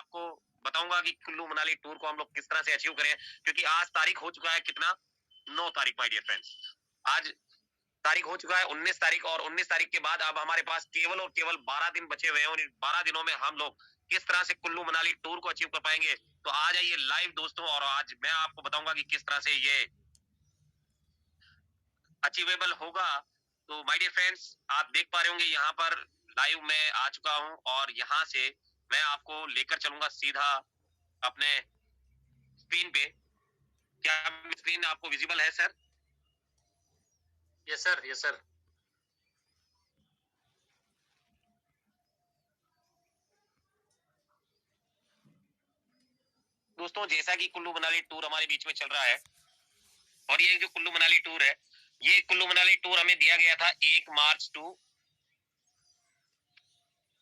आपको बताऊंगा कि कुल्लू मनाली टूर को हम लोग किस तरह से अचीव करें, क्योंकि आज तारीख हो चुका है कितना, 9 तारीख माय डियर फ्रेंड्स। आज तारीख हो चुका है 19 तारीख, और 19 तारीख के बाद अब हमारे पास केवल और केवल 12 दिन बचे हुए हैं, और इन 12 दिनों में हम लोग किस तरह से कुल्लू मनाली टूर को अचीव कर पाएंगे। तो आ जाइए लाइव दोस्तों, और आज मैं आपको बताऊंगा कि किस तरह से ये अचीवेबल होगा। तो माय डियर फ्रेंड्स, आप देख पा रहे होंगे यहाँ पर लाइव में आ चुका हूँ, और यहाँ से मैं आपको लेकर चलूंगा सीधा अपने स्क्रीन पे। क्या स्क्रीन आपको विजिबल है sir? Yes sir, yes sir. दोस्तों, जैसा कि कुल्लू मनाली टूर हमारे बीच में चल रहा है, और ये जो कुल्लू मनाली टूर है, ये कुल्लू मनाली टूर हमें दिया गया था 1 मार्च टू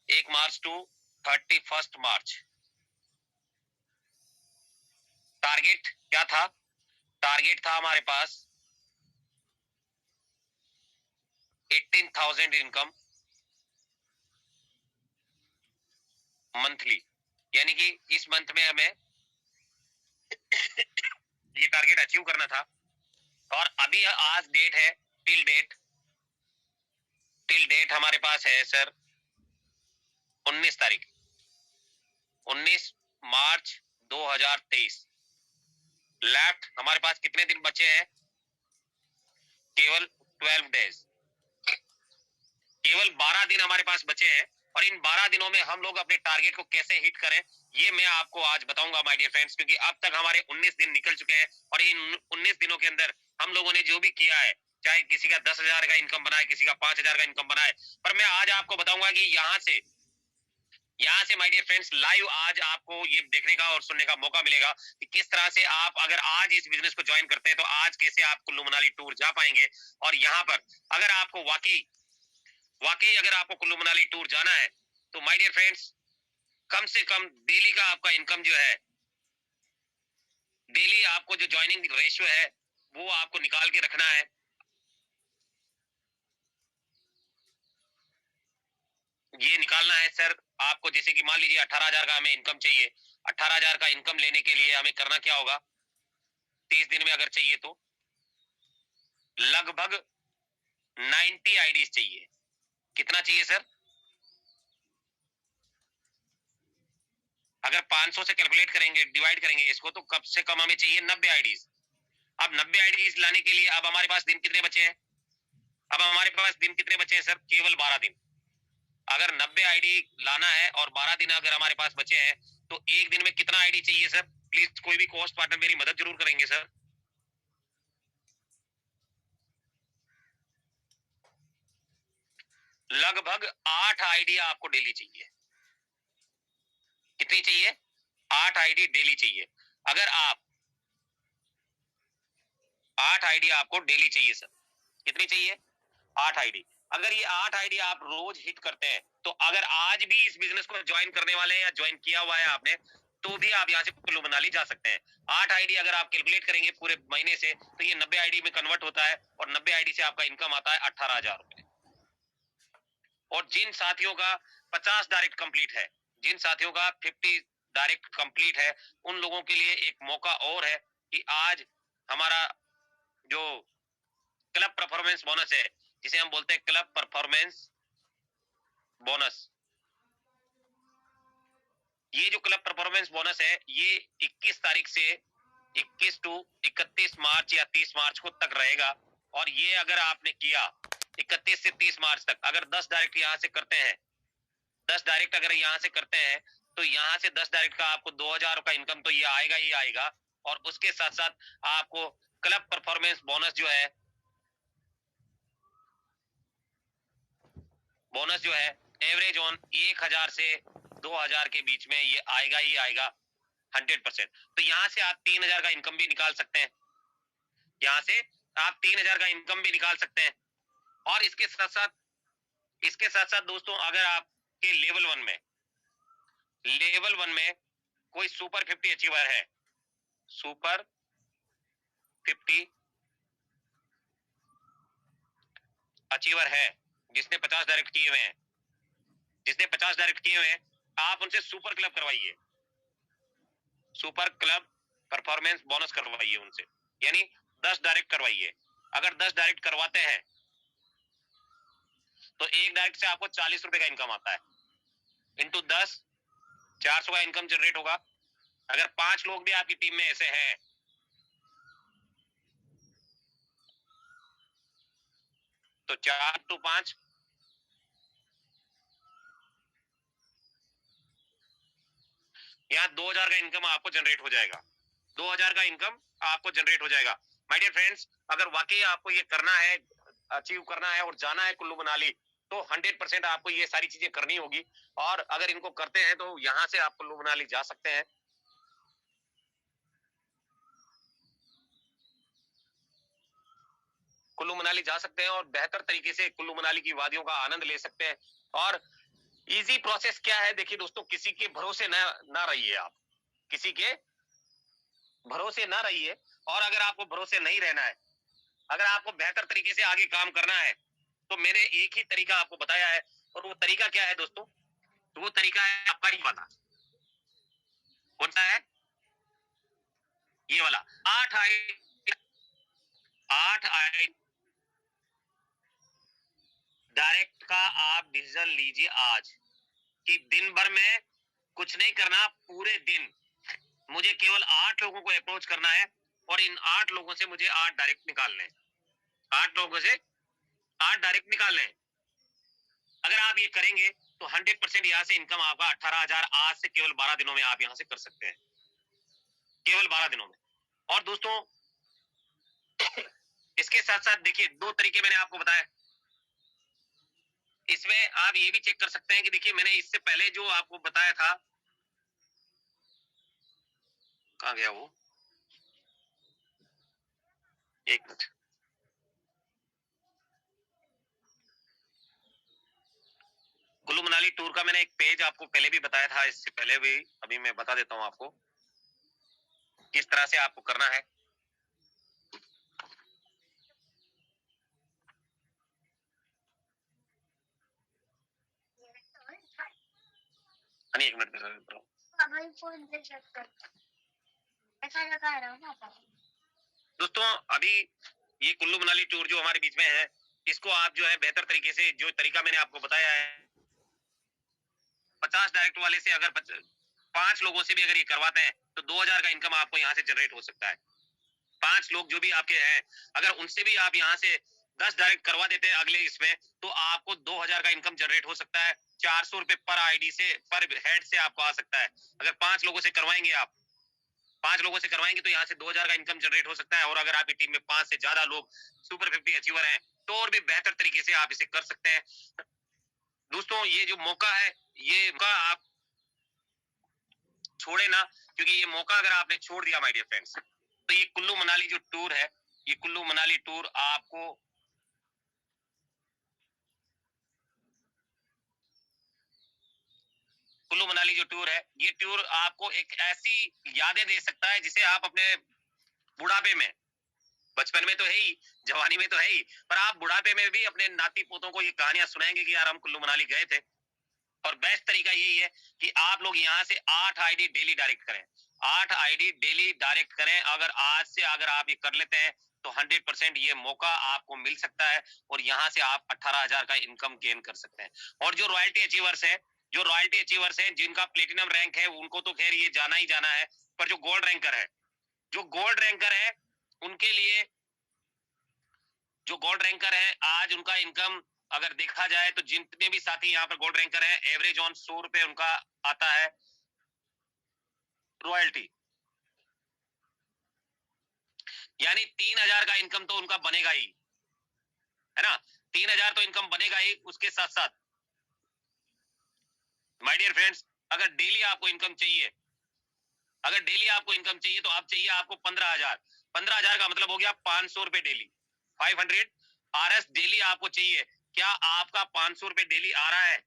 31 मार्च। टारगेट क्या था? टारगेट था हमारे पास 18,000 इनकम मंथली, यानी कि इस मंथ में हमें ये टारगेट अचीव करना था। और अभी आज डेट है, टिल डेट हमारे पास है सर 19 तारीख, 19 मार्च 2023। लेफ्ट हमारे पास कितने दिन बचे हैं? केवल 12 डेज, केवल 12 दिन हमारे पास बचे हैं। और इन 12 दिनों में हम लोग अपने टारगेट को कैसे हिट करें, ये मैं आपको आज बताऊंगा माय डियर फ्रेंड्स, क्योंकि अब तक हमारे 19 दिन निकल चुके हैं, और इन 19 दिनों के अंदर हम लोगों ने जो भी किया है, चाहे किसी का 10,000 का इनकम बनाए, किसी का 5,000 का इनकम बनाए, पर मैं आज आपको बताऊंगा कि यहाँ से माय डियर फ्रेंड्स लाइव आज आपको ये देखने का और सुनने का मौका मिलेगा कि किस तरह से आप अगर आज इस बिजनेस को ज्वाइन करते हैं तो आज कैसे आप कुल्लू मनाली टूर जा पाएंगे। और यहाँ पर अगर आपको वाकई वाकई अगर आपको कुल्लू मनाली टूर जाना है, तो माय डियर फ्रेंड्स कम से कम डेली का आपका इनकम जो है, डेली आपको जो ज्वाइनिंग रेशियो है वो आपको निकाल के रखना है। ये निकालना है सर आपको, जैसे कि मान लीजिए 18,000 का हमें इनकम चाहिए। 18,000 का इनकम लेने के लिए हमें करना क्या होगा? 30 दिन में अगर चाहिए तो लगभग 90 आईडीज चाहिए। कितना चाहिए सर? अगर 500 से कैलकुलेट करेंगे, डिवाइड करेंगे इसको, तो कम से कम हमें चाहिए 90 आईडीज। अब 90 आईडीज लाने के लिए अब हमारे पास दिन कितने बचे हैं? अब हमारे पास दिन कितने बचे हैं सर? केवल 12 दिन। अगर 90 आईडी लाना है और 12 दिन अगर हमारे पास बचे हैं, तो एक दिन में कितना आईडी चाहिए सर? प्लीज कोई भी कॉस्ट पार्टनर मेरी मदद जरूर करेंगे सर। लगभग 8 आईडी आपको डेली चाहिए। कितनी चाहिए? 8 आईडी डेली चाहिए। अगर आप 8 आईडी आपको डेली चाहिए सर। कितनी चाहिए? 8 आईडी। अगर ये 8 आईडी आप रोज हिट करते हैं, तो अगर आज भी इस बिजनेस को ज्वाइन करने वाले हैं या ज्वाइन किया हुआ है आपने, तो भी आप यहाँ से कुल्लू मनाली जा सकते हैं। 8 आईडी अगर आप कैलकुलेट करेंगे पूरे महीने से, तो ये 90 आईडी में कन्वर्ट होता है, और 90 आईडी से आपका इनकम आता है 18,000 रुपए। और जिन साथियों का 50 डायरेक्ट कंप्लीट है, जिन साथियों का 50 डायरेक्ट कंप्लीट है, उन लोगों के लिए एक मौका और है कि आज हमारा जो क्लब परफॉर्मेंस बोनस है, जिसे हम बोलते हैं क्लब परफॉर्मेंस बोनस, ये जो क्लब परफॉर्मेंस बोनस है, ये 21 तारीख से 21 टू 31 मार्च या 30 मार्च को तक रहेगा। और ये अगर आपने किया 31 से 30 मार्च तक, अगर 10 डायरेक्ट यहाँ से करते हैं, 10 डायरेक्ट अगर यहाँ से करते हैं, तो यहाँ से 10 डायरेक्ट का आपको 2,000 का इनकम तो ये आएगा ही आएगा। और उसके साथ साथ आपको क्लब परफॉर्मेंस बोनस जो है, बोनस जो है एवरेज ऑन 1,000 से 2,000 के बीच में ये आएगा ही आएगा 100%। तो यहाँ से आप 3,000 का इनकम भी निकाल सकते हैं, यहाँ से आप 3,000 का इनकम भी निकाल सकते हैं। और इसके साथ साथ दोस्तों, अगर आपके लेवल वन में कोई सुपर 50 अचीवर है, सुपर 50 अचीवर है, जिसने 50 डायरेक्ट किए हुए हैं, आप उनसे सुपर क्लब करवाइए। सुपर क्लब परफॉर्मेंस बोनस करवाइए उनसे, यानी 10 डायरेक्ट करवाइए। अगर 10 डायरेक्ट करवाते हैं तो एक डायरेक्ट से आपको 40 रुपए का इनकम आता है, इंटू 10 400 का इनकम जनरेट होगा। अगर 5 लोग भी आपकी टीम में ऐसे हैं तो 4 टू 5 यहाँ 2000 का इनकम आपको जनरेट हो जाएगा, 2000 का इनकम आपको जनरेट हो जाएगा। माय डियर फ्रेंड्स, अगर वाकई आपको ये करना है, अचीव करना है और जाना है कुल्लू मनाली, तो 100% आपको ये सारी चीजें करनी होगी। और अगर इनको करते हैं तो यहाँ से आप कुल्लू मनाली जा सकते हैं। कुल्लू मनाली जा सकते हैं और बेहतर तरीके से कुल्लू मनाली की वादियों का आनंद ले सकते हैं। और इजी प्रोसेस क्या है, देखिए दोस्तों, किसी के भरोसे ना रहिए आप, किसी के भरोसे ना रहिए। और अगर आपको भरोसे नहीं रहना है, अगर आपको बेहतर तरीके से आगे काम करना है, तो मैंने एक ही तरीका आपको बताया है। और वो तरीका क्या है दोस्तों? तो वो तरीका है आपका ही वाला। कौन सा है? ये वाला 8 आई डायरेक्ट का आप डिसीजन लीजिए आज कि दिन भर में कुछ नहीं करना, पूरे दिन मुझे केवल 8 लोगों को अप्रोच करना है और इन 8 लोगों से मुझे 8 डायरेक्ट निकालने हैं। 8 लोगों से 8 डायरेक्ट निकालने हैं। अगर आप ये करेंगे तो 100% यहाँ से इनकम आपका 18,000 आज से केवल 12 दिनों में आप यहाँ से कर सकते हैं, केवल 12 दिनों में। और दोस्तों इसके साथ साथ देखिए 2 तरीके मैंने आपको बताया। इसमें आप ये भी चेक कर सकते हैं कि देखिए मैंने इससे पहले जो आपको बताया था, कहाँ गया वो, एक मिनट, कुल्लू मनाली टूर का मैंने एक पेज आपको पहले भी बताया था, इससे पहले भी, अभी मैं बता देता हूँ आपको किस तरह से आपको करना है। एक मिनट दोस्तों, अभी ये कुल्लू मनाली टूर जो हमारे बीच में है, इसको आप जो है बेहतर तरीके से, जो तरीका मैंने आपको बताया है, 50 डायरेक्ट वाले से अगर 5 लोगों से भी अगर ये करवाते हैं तो 2000 का इनकम आपको यहाँ से जनरेट हो सकता है। 5 लोग जो भी आपके हैं, अगर उनसे भी आप यहाँ से 10 डायरेक्ट करवा देते हैं अगले इसमें, तो आपको 2000 का इनकम जनरेट हो सकता है। 400 रुपए पर आईडी से, पर हेड से आपको आ सकता है। अगर 5 लोगों से करवाएंगे आप, 5 लोगों से करवाएंगे तो यहाँ से 2000 का इनकम जनरेट हो सकता है। और अगर आपकी टीम में 5 से ज्यादा लोग सुपर 50 अचीवर हैं तो और भी बेहतर तरीके से आप इसे कर सकते हैं। दोस्तों ये जो मौका है, ये मौका आप छोड़े ना, क्योंकि ये मौका अगर आपने छोड़ दिया माय डियर फ्रेंड्स, तो ये कुल्लू मनाली जो टूर है, ये कुल्लू मनाली टूर आपको कुल्लू मनाली जो टूर है, ये टूर आपको एक ऐसी यादें दे सकता है जिसे आप अपने बुढ़ापे में, बचपन में तो है ही, जवानी में तो है ही, पर आप बुढ़ापे में भी अपने नाती पोतों को ये कहानियां सुनाएंगे कि यार हम कुल्लू मनाली गए थे। और बेस्ट तरीका यही है कि आप लोग यहाँ से 8 आईडी डेली डायरेक्ट करें, 8 आईडी डेली डायरेक्ट करें। अगर आज से अगर आप ये कर लेते हैं तो 100% ये मौका आपको मिल सकता है और यहाँ से आप 18,000 का इनकम गेन कर सकते हैं। और जो रॉयल्टी अचीवर्स है, जो रॉयल्टी अचीवर्स हैं, जिनका प्लेटिनम रैंक है, उनको तो खैर ये जाना ही जाना है, पर जो गोल्ड रैंकर है, जो गोल्ड रैंकर है उनके लिए, जो गोल्ड रैंकर है आज उनका इनकम अगर देखा जाए तो जितने भी साथी यहाँ पर गोल्ड रैंकर है, एवरेज ऑन 100 रुपए उनका आता है रॉयल्टी, यानी 3000 का इनकम तो उनका बनेगा ही, है ना। 3000 तो इनकम बनेगा ही। उसके साथ साथ माय डियर फ्रेंड्स, अगर डेली आपको इनकम चाहिए, अगर डेली आपको इनकम चाहिए तो आप चाहिए आपको 15,000। 15,000 का मतलब हो गया 500 रुपए डेली, 500 RS डेली आपको चाहिए। क्या आपका 500 रुपए डेली आ रहा है?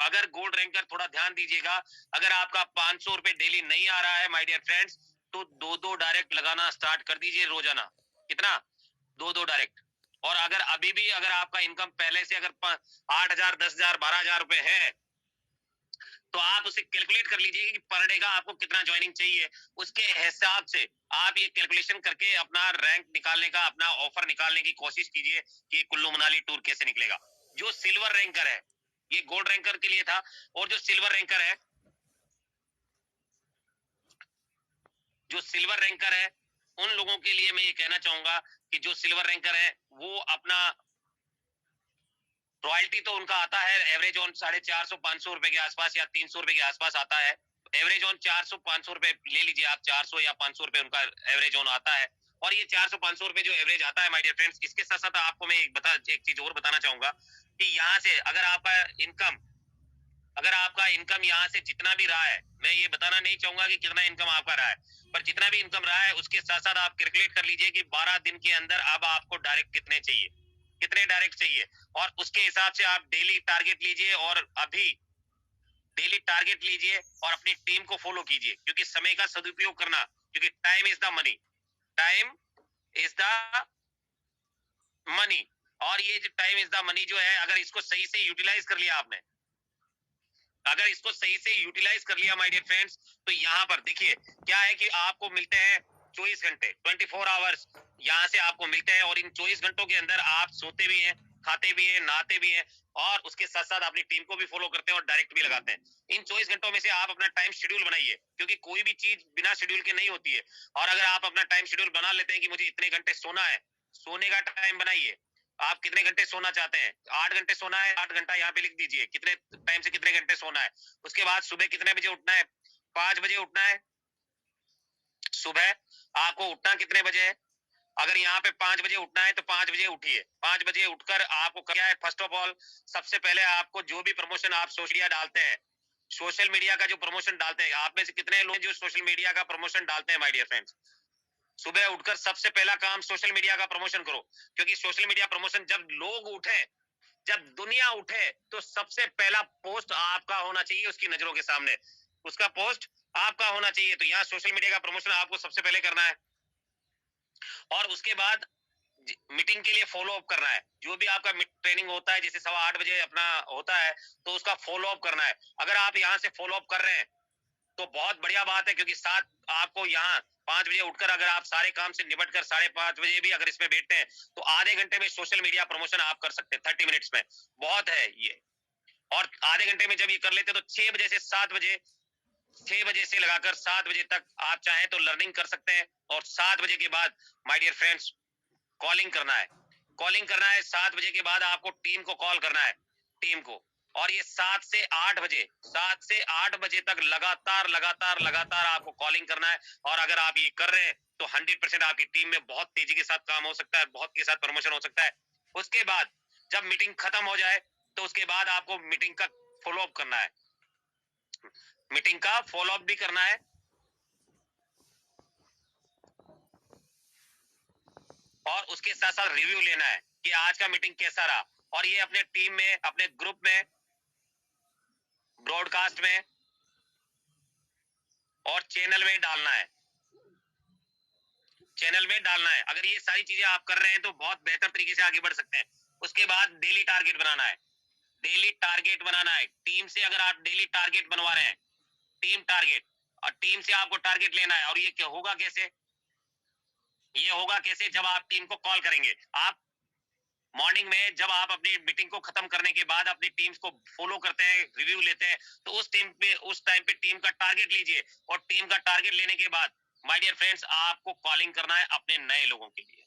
अगर गोल्ड रैंकर थोड़ा ध्यान दीजिएगा, अगर आपका 500 रुपए डेली नहीं आ रहा है माय डियर फ्रेंड्स, तो 2-2 डायरेक्ट लगाना स्टार्ट कर दीजिए रोजाना। कितना? 2-2 डायरेक्ट। और अगर अभी भी अगर आपका इनकम पहले से अगर 8,000, 10,000, 12,000 रुपए है, तो आप उसे कैलकुलेट कर लीजिए कि पर डे का आपको कितना ज्वाइनिंग चाहिए, उसके हिसाब से आप ये कैलकुलेशन करके अपना रैंक निकालने का, अपना ऑफर निकालने की कोशिश कीजिए कि कुल्लू मनाली टूर कैसे निकलेगा। जो सिल्वर रैंकर है, ये गोल्ड रैंकर के लिए था, और जो सिल्वर रैंकर है, जो सिल्वर रैंकर है, उन लोगों के लिए मैं ये कहना चाहूंगा कि जो सिल्वर रैंकर है वो अपना रॉयल्टी तो उनका आता है एवरेज ऑन 450-500 रुपए के आसपास या 300 रुपए के आसपास आता है। एवरेज ऑन 400-500 रुपए ले लीजिए आप, 400 या 500 रुपए उनका एवरेज ऑन आता है। और ये 400-500 रुपए जो एवरेज आता है माय डियर फ्रेंड्स, इसके साथ साथ आपको मैं एक चीज और बताना चाहूंगा कि यहाँ से अगर आपका इनकम यहाँ से जितना भी रहा है, मैं ये बताना नहीं चाहूंगा कि कितना इनकम आपका रहा है, पर जितना भी इनकम रहा है उसके साथ साथ आप कैलकुलेट कर लीजिए कि 12 दिन के अंदर अब आपको डायरेक्ट कितने डायरेक्ट चाहिए, और उसके हिसाब से आप डेली टारगेट लीजिए, और अभी डेली टारगेट लीजिए और अपनी टीम को फॉलो कीजिए, क्योंकि समय का सदुपयोग करना, क्योंकि time is the money, time is the money. और ये जो टाइम इज द मनी जो है, अगर इसको सही से यूटिलाइज कर लिया आपने, अगर इसको सही से यूटिलाइज कर लिया माय डियर फ्रेंड्स, तो यहाँ पर देखिए क्या है कि आपको मिलते हैं 24 घंटे, 24 आवर्स यहाँ से आपको मिलते हैं, और इन 24 घंटों के अंदर आप सोते भी हैं, खाते भी हैं, नहाते भी हैं, और उसके साथ साथ अपनी टीम को भी फॉलो करते हैं और डायरेक्ट भी लगाते हैं। इन 24 घंटों में से आप अपना टाइम शेड्यूल बनाइए, क्योंकि कोई भी चीज बिना शेड्यूल के नहीं होती है। और अगर आप अपना टाइम शेड्यूल बना लेते हैं कि मुझे इतने घंटे सोना है, सोने का टाइम बनाइए, आप कितने घंटे सोना चाहते हैं, 8 घंटे सोना है, 8 घंटा यहाँ पे लिख दीजिए, कितने टाइम से कितने घंटे सोना है। उसके बाद सुबह कितने बजे उठना है, 5 बजे उठना है सुबह। आपको उठना कितने बजे है, अगर यहाँ पे 5 बजे उठना है तो 5 बजे उठिए। 5 बजे उठकर आपको क्या है, फर्स्ट ऑफ ऑल सबसे पहले आपको जो भी प्रमोशन आप सोशल मीडिया डालते हैं, सोशल मीडिया का जो प्रमोशन डालते हैं, आप में से कितने लोग जो सोशल मीडिया का प्रमोशन डालते हैं माय डियर फ्रेंड्स, सुबह उठकर सबसे पहला काम सोशल मीडिया का प्रमोशन करो। क्योंकि सोशल मीडिया प्रमोशन, जब लोग उठे, जब दुनिया उठे, तो सबसे पहला पोस्ट आपका होना चाहिए उसकी नजरों के सामने, उसका पोस्ट आपका होना चाहिए। तो यहाँ सोशल मीडिया का प्रमोशन आपको सबसे पहले करना है, और उसके बाद मीटिंग के लिए फॉलो अप करना है। जो भी आपका ट्रेनिंग होता है, जैसे 8:15 बजे अपना होता है, तो उसका फॉलो अप करना है। अगर आप यहाँ से फॉलो अप कर रहे हैं तो बहुत बढ़िया बात है, क्योंकि साथ आपको यहाँ 5 बजे उठकर अगर आप सारे काम से निपट कर 5:30 बजे भी अगर इसमें बैठते हैं, तो आधे घंटे में सोशल मीडिया प्रमोशन आप कर सकते हैं, 30 मिनट्स में, बहुत है ये। और आधे घंटे में जब ये कर लेते हैं तो 6 बजे से 7 बजे, 6 बजे से लगाकर 7 बजे तक आप चाहें तो लर्निंग कर सकते हैं। और 7 बजे के बाद माय डियर फ्रेंड्स कॉलिंग करना है, 7 बजे के बाद आपको टीम को कॉल करना है, टीम को। और ये 7 से 8 बजे तक लगातार आपको कॉलिंग करना है। और अगर आप ये कर रहे हैं तो 100% आपकी टीम में बहुत तेजी के साथ काम हो सकता है, बहुत के साथ प्रमोशन हो सकता है। उसके बाद जब मीटिंग खत्म हो जाए तो उसके बाद आपको मीटिंग का फॉलो अप करना है, मीटिंग का फॉलो अप भी करना है, और उसके साथ साथ रिव्यू लेना है कि आज का मीटिंग कैसा रहा। और ये अपने टीम में, अपने ग्रुप में, ब्रॉडकास्ट में और चैनल में डालना है, चैनल में डालना है। अगर ये सारी चीजें आप कर रहे हैं तो बहुत बेहतर तरीके से आगे बढ़ सकते हैं। उसके बाद डेली टारगेट बनाना है, डेली टारगेट बनाना है। टीम से अगर आप डेली टारगेट बनवा रहे हैं, टीम टारगेट, और टीम से आपको टारगेट लेना है। और ये क्या होगा कैसे, ये होगा कैसे, जब आप टीम को कॉल करेंगे, आप मॉर्निंग में जब आप अपनी मीटिंग को खत्म करने के बाद अपनी टीम्स को फॉलो करते हैं, रिव्यू लेते हैं, तो उस टाइम पे टीम का टारगेट लीजिए। और टीम का टारगेट लेने के बाद माय डियर फ्रेंड्स आपको कॉलिंग करना है अपने नए लोगों के लिए,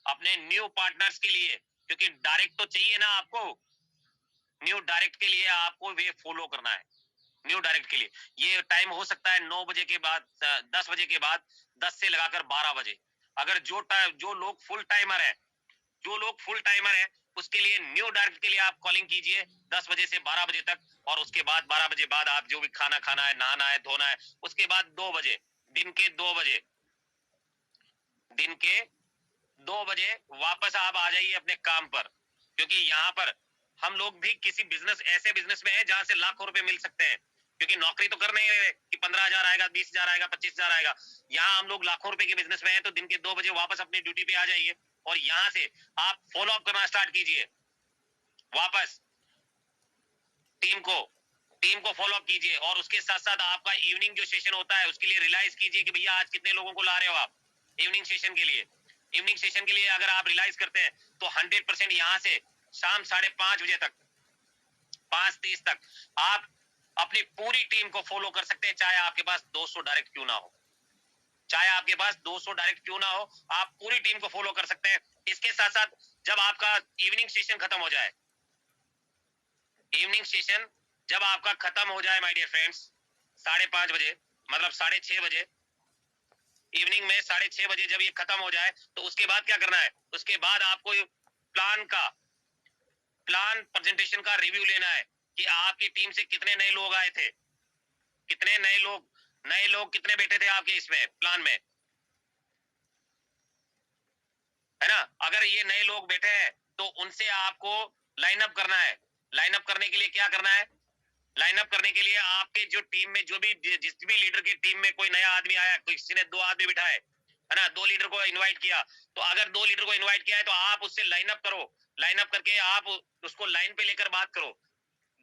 अपने न्यू पार्टनर्स के लिए, क्योंकि डायरेक्ट तो चाहिए ना आपको, न्यू डायरेक्ट के लिए आपको वे फॉलो करना है। न्यू डायरेक्ट के लिए ये टाइम हो सकता है 9 बजे के बाद, 10 बजे के बाद, 10 से लगाकर 12 बजे। अगर जो लोग फुल टाइमर है, जो लोग फुल टाइमर है, उसके लिए न्यू डायरेक्ट के लिए आप कॉलिंग कीजिए 10 बजे से 12 बजे तक। और उसके बाद 12 बजे बाद आप जो भी खाना खाना है, नहाना है, धोना है, उसके बाद 2 बजे, दिन के 2 बजे, दिन के 2 बजे वापस आप आ जाइए अपने काम पर। क्योंकि यहाँ पर हम लोग भी किसी बिजनेस, ऐसे बिजनेस में है जहां से लाखों रुपए मिल सकते हैं। क्योंकि नौकरी तो कर नहीं रहे कि 15,000 आएगा, 20,000 आएगा, 25,000 आएगा। यहाँ हम लोग लाखों रुपए के बिजनेस में है, तो दिन के 2 बजे वापस अपनी ड्यूटी पे आ जाइए, और यहाँ से आप फॉलो अप करना स्टार्ट कीजिए वापस टीम को। टीम को फॉलो अप कीजिए, और उसके साथ साथ आपका इवनिंग जो सेशन होता है उसके लिए रियलाइज कीजिए कि भैया आज कितने लोगों को ला रहे हो आप इवनिंग सेशन के लिए। इवनिंग सेशन के लिए अगर आप रियलाइज करते हैं तो 100% यहाँ से शाम 5:30 बजे तक, 5:30 तक आप अपनी पूरी टीम को फॉलो कर सकते हैं, चाहे आपके पास 200 डायरेक्ट क्यों ना हो, चाहे आपके पास 200 डायरेक्ट क्यों ना हो, आप पूरी टीम को फॉलो कर सकते हैं। इसके साथ साथ जब आपका इवनिंग सेशन खत्म हो जाए, इवनिंग सेशन जब आपका खत्म हो जाए माय डियर फ्रेंड्स, 5:30 बजे, मतलब 6:30 बजे, इवनिंग में 6:30 बजे जब ये खत्म हो जाए, तो उसके बाद क्या करना है, उसके बाद आपको प्लान प्रेजेंटेशन का रिव्यू लेना है कि आपकी टीम से कितने नए लोग आए थे, कितने नए लोग कितने बैठे थे आपके इसमें प्लान में, है ना। अगर ये नए लोग बैठे हैं तो उनसे आपको लाइन अप करना है। लाइन अप करने के लिए क्या करना है, लाइन अप करने के लिए आपके जो टीम में जो भी जिस भी लीडर की टीम में कोई नया आदमी आया, किसी ने 2 आदमी बिठाए, है ना, 2 लीडर को इनवाइट किया, तो अगर 2 लीडर को इनवाइट किया है तो आप उससे लाइन अप करो, लाइन अप करके आप उसको लाइन पे लेकर बात करो,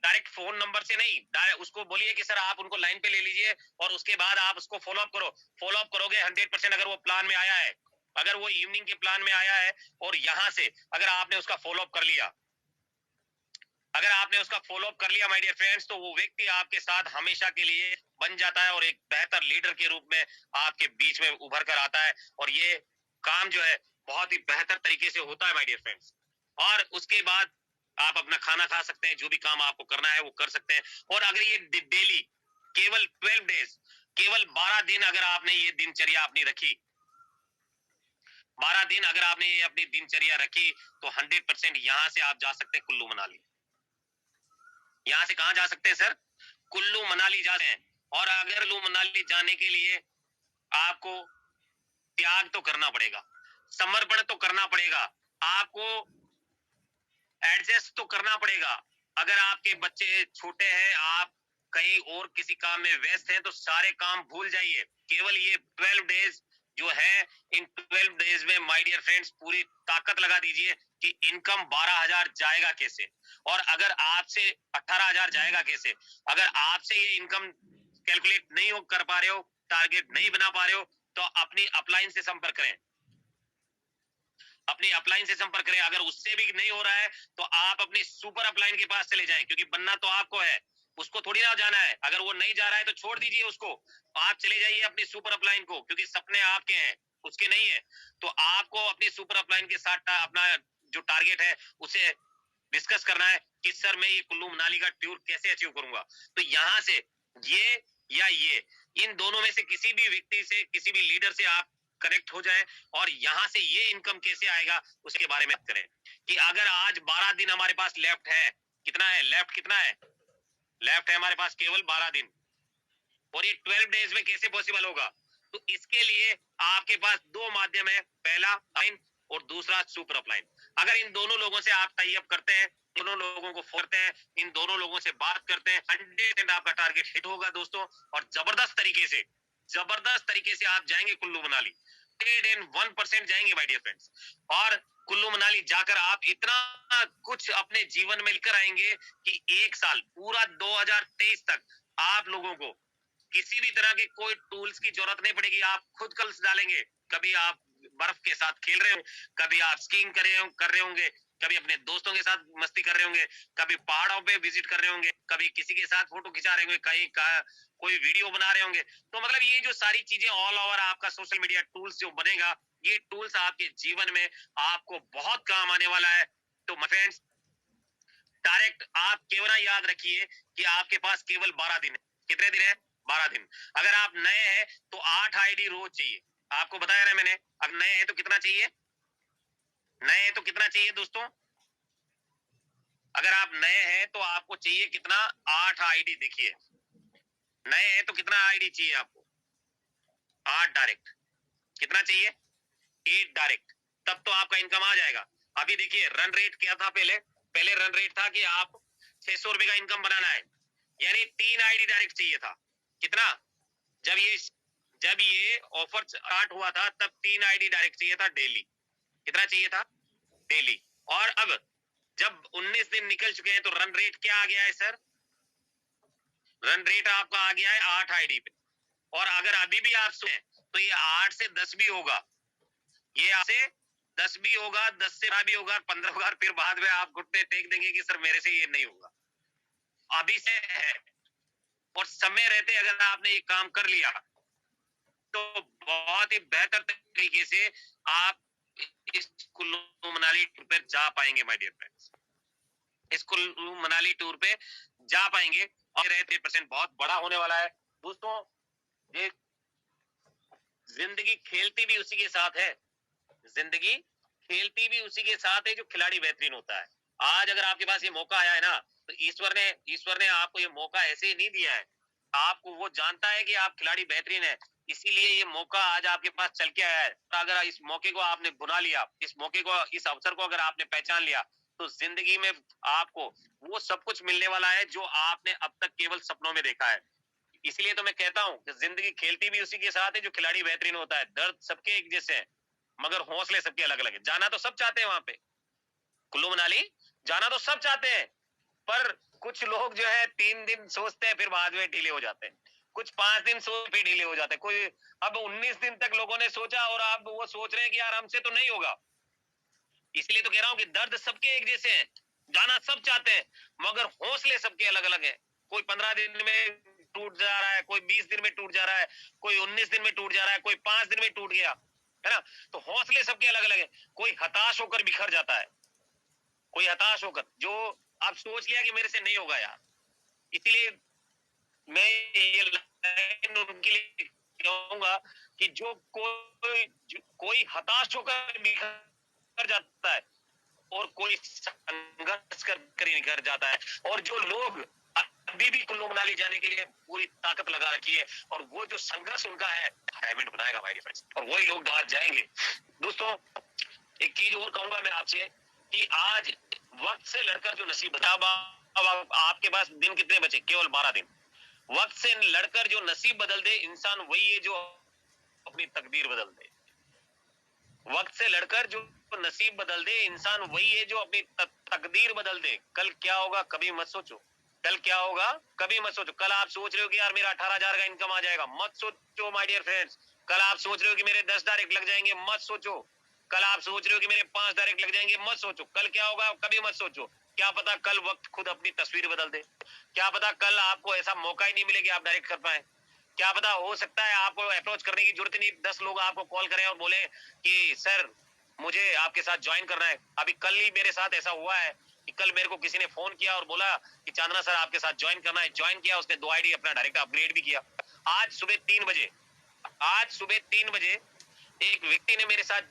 डायरेक्ट फोन नंबर से नहीं, डायरेक्ट उसको बोलिए कि सर आप उनको लाइन पे ले लीजिए, और उसके बाद आप उसको फॉलो अप करो। फॉलो अप करोगे 100%, अगर वो प्लान में आया है, अगर वो इवनिंग के प्लान में आया है, और यहाँ से अगर आपने उसका फॉलो अप कर लिया, अगर आपने उसका फॉलो अप कर लिया माय डियर फ्रेंड्स, तो वो व्यक्ति आपके साथ हमेशा के लिए बन जाता है और एक बेहतर लीडर के रूप में आपके बीच में उभर कर आता है, और ये काम जो है बहुत ही बेहतर तरीके से होता है माय डियर फ्रेंड्स। और उसके बाद आप अपना खाना खा सकते हैं, जो भी काम आपको करना है वो कर सकते हैं। और अगर ये डेली केवल 12 डेज, केवल 12 दिन अगर आपने ये दिनचर्या अपनी रखी, 12 दिन अगर आपने ये अपनी दिनचर्या रखी, तो 100% यहाँ से आप जा सकते हैं कुल्लू मनाली। यहाँ से कहाँ जा सकते हैं सर, कुल्लू मनाली जाते हैं। और अगर कुल्लू मनाली जाने के लिए आपको त्याग तो करना पड़ेगा, समर्पण तो करना पड़ेगा, आपको एडजस्ट तो करना पड़ेगा। अगर आपके बच्चे छोटे हैं, आप कहीं और किसी काम में व्यस्त हैं, तो सारे काम भूल जाइए, केवल ये 12 डेज जो है, इन 12 डेज में माय डियर फ्रेंड्स पूरी ताकत लगा दीजिए कि इनकम 12,000 जाएगा कैसे, और अगर आपसे 18,000 जाएगा कैसे। अगर आपसे ये इनकम कैलकुलेट नहीं कर पा रहे हो, टारगेट नहीं बना पा रहे हो, तो अपनी अपलाइन से संपर्क करें, अपनी अपलाइन से संपर्क करें। अगर उससे भी नहीं हो रहा है तो आप अपनी सुपर अपलाइन के पास चले जाएं, क्योंकि बनना तो आपको है, उसको थोड़ी ना जाना है। अगर वो नहीं जा रहा है तो छोड़ दीजिए उसको, आप चले जाइए अपनी सुपर अपलाइन को, क्योंकि सपने आपके हैं, उसके नहीं है। तो आपको अपनी सुपर अपलाइन के साथ अपना जो टारगेट है उसे डिस्कस करना है कि सर मैं ये कुल्लू मनाली का टूर कैसे अचीव करूंगा। तो यहाँ से ये या ये, इन दोनों में से किसी भी व्यक्ति से, किसी भी लीडर से आप कनेक्ट हो जाए, और यहाँ से ये इनकम कैसे आएगा उसके बारे में करें। कि अगर आज 12 दिन हमारे पास लेफ्ट है, कितना है लेफ्ट, कितना है लेफ्ट है हमारे पास, केवल 12 दिन, और ये 12 डेज में कैसे पॉसिबल होगा। तो इसके लिए आपके पास 2 माध्यम है, पहला लाइन और दूसरा सुपर अपलाइन। अगर इन दोनों लोगों से आप टाई अप करते हैं, दोनों लोगों को फोड़ते हैं, इन दोनों लोगों से बात करते हैं, 100% आपका टारगेट हिट होगा दोस्तों, और जबरदस्त तरीके से आप जाएंगे कुल्लू मनाली, 101% जाएंगे माय डियर फ्रेंड्स। और कुल्लू मनाली जाकर आप इतना कुछ अपने जीवन में लेकर आएंगे कि 1 साल पूरा 2023 तक आप लोगों को किसी भी तरह के कोई टूल्स की जरूरत नहीं पड़ेगी। आप खुद कल्स डालेंगे, कभी आप बर्फ के साथ खेल रहे हो, कभी आप स्कीइंग कर रहे होंगे, कभी अपने दोस्तों के साथ मस्ती कर रहे होंगे, कभी पहाड़ों पे विजिट कर रहे होंगे, कभी किसी के साथ फोटो खिंचा रहे होंगे, कहीं कोई वीडियो बना रहे होंगे। तो मतलब ये जो सारी चीजें ऑल ओवर आपका सोशल मीडिया टूल्स जो बनेगा, ये टूल्स आपके जीवन में आपको बहुत काम आने वाला है। तो माय फ्रेंड्स, डायरेक्ट आप केवल याद रखिए कि आपके पास केवल 12 दिन है। कितने दिन है, 12 दिन। अगर आप नए हैं तो 8 आईडी रोज चाहिए, आपको बताया ना मैंने। अब नए हैं तो कितना चाहिए, नए हैं तो कितना चाहिए दोस्तों, अगर आप नए हैं तो आपको चाहिए कितना, 8 आईडी। देखिए नए हैं तो कितना आईडी चाहिए आपको, 8 डायरेक्ट। कितना चाहिए, 8 डायरेक्ट, तब तो आपका इनकम आ जाएगा। अभी देखिए रन रेट क्या था, पहले रन रेट था कि आप 600 रुपए का इनकम बनाना है, यानी 3 आईडी डायरेक्ट चाहिए था। कितना, जब ये ऑफर स्टार्ट हुआ था तब 3 आईडी डायरेक्ट चाहिए था डेली। कितना चाहिए था डेली। और अब जब 19 दिन निकल चुके हैं तो रन रेट क्या आ गया है सर, रन रेट आपका आ गया है 8 आईडी पे, और अगर अभी भी आप सुने तो ये 8 से 10 भी होगा, ये आपसे 10 भी होगा, 10 से 12 भी होगा, 15 होगा, फिर बाद में आप घुटने टेक देंगे कि सर मेरे से ये नहीं होगा। अभी से है, और समय रहते अगर आपने ये काम कर लिया तो बहुत ही बेहतर तरीके से आप इस कुल्लू मनाली टूर पर जा पाएंगे माय डियर फ्रेंड्स, इस कुल्लू मनाली टूर पे जा पाएंगे, और 3% बहुत बड़ा होने वाला है दोस्तों। ये जिंदगी खेलती भी उसी के साथ है, जिंदगी खेलती भी उसी के साथ है जो खिलाड़ी बेहतरीन होता है। आज अगर आपके पास ये मौका आया है ना, तो ईश्वर ने आपको ये मौका ऐसे ही नहीं दिया है, आपको वो जानता है कि आप खिलाड़ी बेहतरीन है, इसीलिए ये मौका आज आपके पास चल के आया है। तो अगर इस मौके को आपने बुना लिया, इस मौके को, इस अवसर को अगर आपने पहचान लिया, तो जिंदगी में आपको वो सब कुछ मिलने वाला है जो आपने अब तक केवल सपनों में देखा है। इसलिए तो मैं कहता हूँ कि जिंदगी खेलती भी उसी के साथ है जो खिलाड़ी बेहतरीन होता है। दर्द सबके एक जैसे हैं, मगर हौसले सबके अलग अलग है। जाना तो सब चाहते हैं वहां पे, कुल्लू मनाली जाना तो सब चाहते हैं, पर कुछ लोग जो है 3 दिन सोचते हैं फिर बाद में ढीले हो जाते हैं, कुछ 5 दिन सोच फिर ढीले हो जाते हैं। कोई अब 19 दिन तक लोगों ने सोचा और अब वो सोच रहे हैं कि यार हमसे तो नहीं होगा। इसलिए तो कह रहा हूं कि दर्द सबके एक जैसे हैं, जाना सब चाहते हैं, मगर हौसले सबके अलग अलग है। कोई 15 दिन में टूट जा रहा है, कोई 20 दिन में टूट जा रहा है, कोई 19 दिन में टूट जा रहा है, कोई 5 दिन में टूट गया, है ना। तो हौसले सबके अलग अलग है। कोई हताश होकर बिखर जाता है, कोई हताश होकर, जो आप सोच लिया कि मेरे से नहीं होगा यार। इसीलिए मैं ये लाइन उनके लिए कहूंगा कि जो कोई हताश होकर बिखर जाता है, और कोई संघर्ष कर ही निकल जाता है, और जो लोग अभी भी कुल्लू मनाली जाने के लिए पूरी ताकत लगा रखी है, और वो जो संघर्ष उनका है डायमंड बनाएगा भाई फ्रेंड्स, और वही लोग बाहर जाएंगे। दोस्तों एक चीज और कहूंगा मैं आपसे कि आज वक्त से लड़कर जो नसीब, अब आपके पास दिन कितने बचे? केवल 12 दिन। वक्त से लड़कर जो नसीब बदल दे इंसान वही है जो अपनी तकदीर बदल दे। वक्त से लड़कर जो नसीब बदल दे इंसान वही है जो अपनी तकदीर बदल दे। कल क्या होगा कभी मत सोचो, कल क्या होगा कभी मत सोचो। कल आप सोच रहे हो कि यार मेरा 18,000 का इनकम आ जाएगा, मत सोचो माय डियर फ्रेंड्स। कल आप सोच रहे हो कि मेरे 10 डायरेक्ट लग जाएंगे, मत सोचो। कल आप सोच रहे हो कि मेरे 5 डायरेक्ट लग जाएंगे, मत सोचो। कल क्या होगा कभी मत सोचो। क्या पता कल वक्त खुद अपनी तस्वीर बदल दे, क्या पता कल आपको ऐसा मौका ही नहीं मिले कि आप डायरेक्ट कर पाए। क्या पता हो सकता है आपको अप्रोच करने की जरूरत नहीं, 10 लोग आपको कॉल करें और बोले कि सर मुझे आपके साथ ज्वाइन करना है। अभी कल ही मेरे साथ ऐसा हुआ है कि कल मेरे को किसी ने फोन किया और बोला कि चांदना सर आपके साथ ज्वाइन करना है। ज्वाइन किया, उसने 2 आईडी अपना डायरेक्ट अपग्रेड भी किया। आज सुबह 3 बजे एक व्यक्ति ने मेरे साथ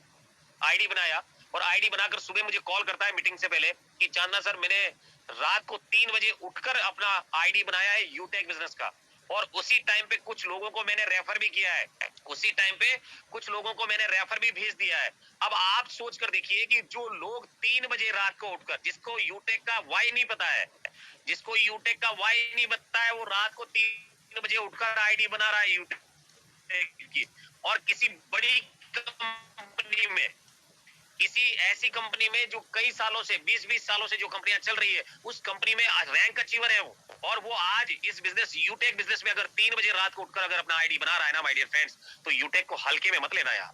आईडी बनाया, और आईडी बनाकर सुबह मुझे कॉल करता है मीटिंग से पहले कि चांदना सर मैंने रात को 3 बजे उठकर अपना आईडी बनाया है यूटेक बिजनेस का, और उसी टाइम पे कुछ लोगों को मैंने रेफर भी किया है, उसी टाइम पे कुछ लोगों को मैंने रेफर भी भेज दिया है। अब आप सोच कर देखिए कि जो लोग 3 बजे रात को उठकर, जिसको यूटेक का वाई नहीं पता है, जिसको यूटेक का वाई नहीं पता है, वो रात को 3 बजे उठकर आईडी बना रहा है यूटेक की, और किसी बड़ी कंपनी में, किसी ऐसी कंपनी में जो कई सालों से 20-20 सालों से जो कंपनियां चल रही है, उस कंपनी में रैंक अचीवर है वो, और वो आज इस बिजनेस यूटेक बिजनेस में अगर 3 बजे रात को उठकर अगर अपना आईडी बना रहा है ना माय डियर फ्रेंड्स, तो यूटेक को हल्के में मत लेना यार,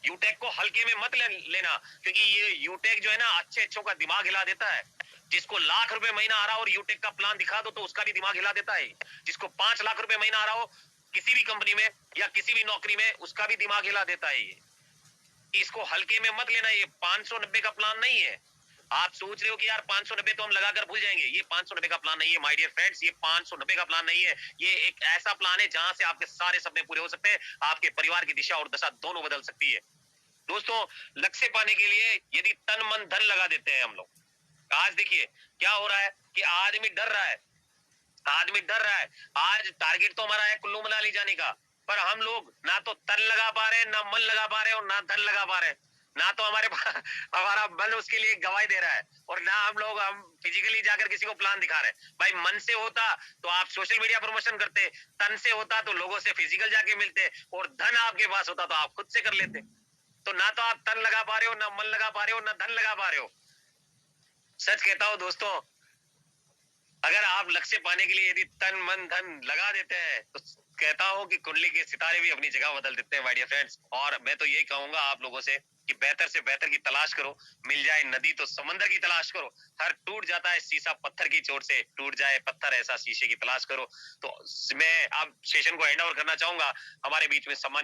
यूटेक को हल्के में मत लेना, क्योंकि ये यूटेक जो है ना अच्छे अच्छों का दिमाग हिला देता है। जिसको लाख रुपए महीना आ रहा हो और यूटेक का प्लान दिखा दो तो उसका भी दिमाग हिला देता है। जिसको 5 लाख रुपए महीना आ रहा हो किसी भी कंपनी में या किसी भी नौकरी में, उसका भी दिमाग हिला देता है ये। इसको हल्के में मत लेना, ये 590 का प्लान नहीं है। आप सोच रहे हो कि यार 590 तो हम लगाकर भूल जाएंगे, ये 590 का प्लान नहीं है माय डियर फ्रेंड्स, ये 590 का प्लान नहीं है। ये एक ऐसा प्लान है जहां से आपके सारे सपने पूरे हो सकते हैं, आपके परिवार की दिशा और दशा दोनों बदल सकती है। दोस्तों लक्ष्य पाने के लिए यदि तन मन धन लगा देते हैं हम लोग, आज देखिए क्या हो रहा है कि आदमी डर रहा है, आदमी डर रहा है। आज टारगेट तो हमारा है कुल्लू मनाली जाने का, पर हम लोग ना तो तन लगा पा रहे हैं, ना मन लगा पा रहे हैं, और ना धन लगा पा रहे हैं, ना तो हमारा बल उसके लिए गवाही दे रहा है, और ना हम फिजिकली जाकर किसी को प्लान दिखा रहे हैं। भाई मन से होता तो आप सोशल मीडिया प्रमोशन करते, तन से होता तो लोगों से फिजिकल जाके मिलते, और धन आपके पास होता तो आप खुद से कर लेते। तो ना तो आप तन लगा पा रहे हो, ना मन लगा पा रहे हो, ना धन लगा पा रहे हो। सच कहता हूं दोस्तों, अगर आप लक्ष्य पाने के लिए यदि तन मन धन लगा देते हैं तो कहता हूं कि कुंडली के सितारे भी अपनी जगह बदल देते हैं माय डियर फ्रेंड्स। और मैं तो यही कहूंगा आप लोगों से कि बेहतर से बेहतर की तलाश करो, मिल जाए नदी तो समंदर की तलाश करो, हर टूट जाता है शीशा पत्थर की चोट से, टूट जाए पत्थर ऐसा शीशे की तलाश करो। तो मैं अब सेशन को एंड ओवर करना चाहूंगा। हमारे बीच में सम्मान